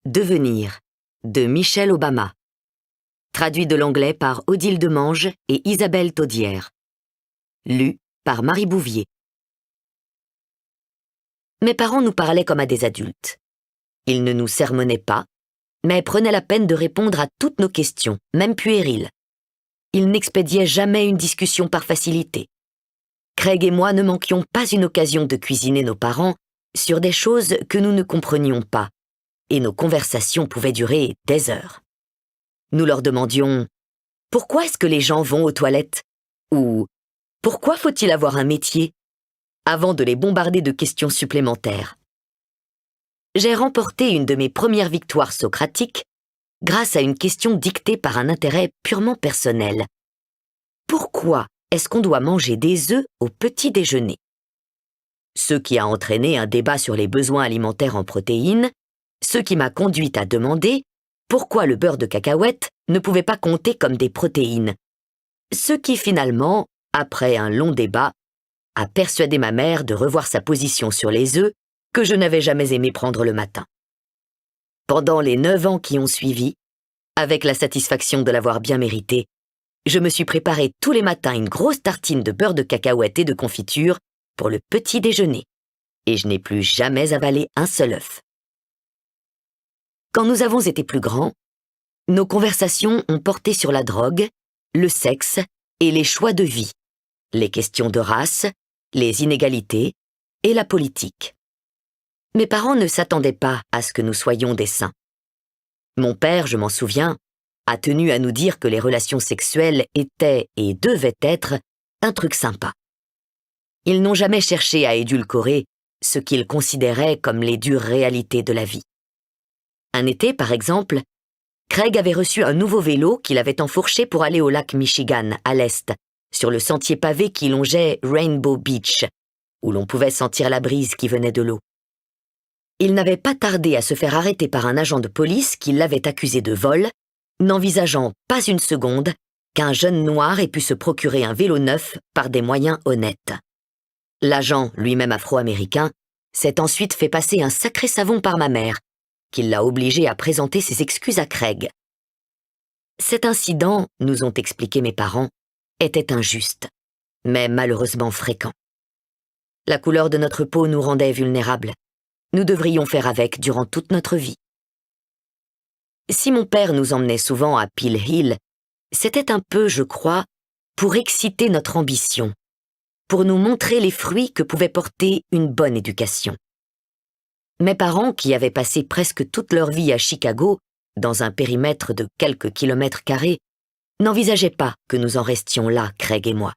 Devenir de Michelle Obama. Traduit de l'anglais par Odile Demange et Isabelle Taudière. Lu par Marie Bouvier. Mes parents nous parlaient comme à des adultes. Ils ne nous sermonnaient pas, mais prenaient la peine de répondre à toutes nos questions, même puériles. Ils n'expédiaient jamais une discussion par facilité. Craig et moi ne manquions pas une occasion de cuisiner nos parents sur des choses que nous ne comprenions pas, et nos conversations pouvaient durer des heures. Nous leur demandions « Pourquoi est-ce que les gens vont aux toilettes ?» ou « Pourquoi faut-il avoir un métier ?» avant de les bombarder de questions supplémentaires. J'ai remporté une de mes premières victoires socratiques grâce à une question dictée par un intérêt purement personnel. Pourquoi est-ce qu'on doit manger des œufs au petit déjeuner? Ce qui a entraîné un débat sur les besoins alimentaires en protéines, ce qui m'a conduite à demander pourquoi le beurre de cacahuète ne pouvait pas compter comme des protéines. Ce qui finalement, après un long débat, a persuadé ma mère de revoir sa position sur les œufs que je n'avais jamais aimé prendre le matin. Pendant les 9 ans qui ont suivi, avec la satisfaction de l'avoir bien mérité, je me suis préparé tous les matins une grosse tartine de beurre de cacahuète et de confiture pour le petit déjeuner, et je n'ai plus jamais avalé un seul œuf. Quand nous avons été plus grands, nos conversations ont porté sur la drogue, le sexe et les choix de vie, les questions de race, les inégalités et la politique. Mes parents ne s'attendaient pas à ce que nous soyons des saints. Mon père, je m'en souviens, a tenu à nous dire que les relations sexuelles étaient et devaient être un truc sympa. Ils n'ont jamais cherché à édulcorer ce qu'ils considéraient comme les dures réalités de la vie. Un été, par exemple, Craig avait reçu un nouveau vélo qu'il avait enfourché pour aller au lac Michigan, à l'est, sur le sentier pavé qui longeait Rainbow Beach, où l'on pouvait sentir la brise qui venait de l'eau. Il n'avait pas tardé à se faire arrêter par un agent de police qui l'avait accusé de vol, n'envisageant pas une seconde qu'un jeune noir ait pu se procurer un vélo neuf par des moyens honnêtes. L'agent, lui-même afro-américain, s'est ensuite fait passer un sacré savon par ma mère, qui l'a obligé à présenter ses excuses à Craig. Cet incident, nous ont expliqué mes parents, était injuste, mais malheureusement fréquent. La couleur de notre peau nous rendait vulnérables. Nous devrions faire avec durant toute notre vie. Si mon père nous emmenait souvent à Peel Hill, c'était un peu, je crois, pour exciter notre ambition, pour nous montrer les fruits que pouvait porter une bonne éducation. Mes parents, qui avaient passé presque toute leur vie à Chicago, dans un périmètre de quelques kilomètres carrés, n'envisageaient pas que nous en restions là, Craig et moi.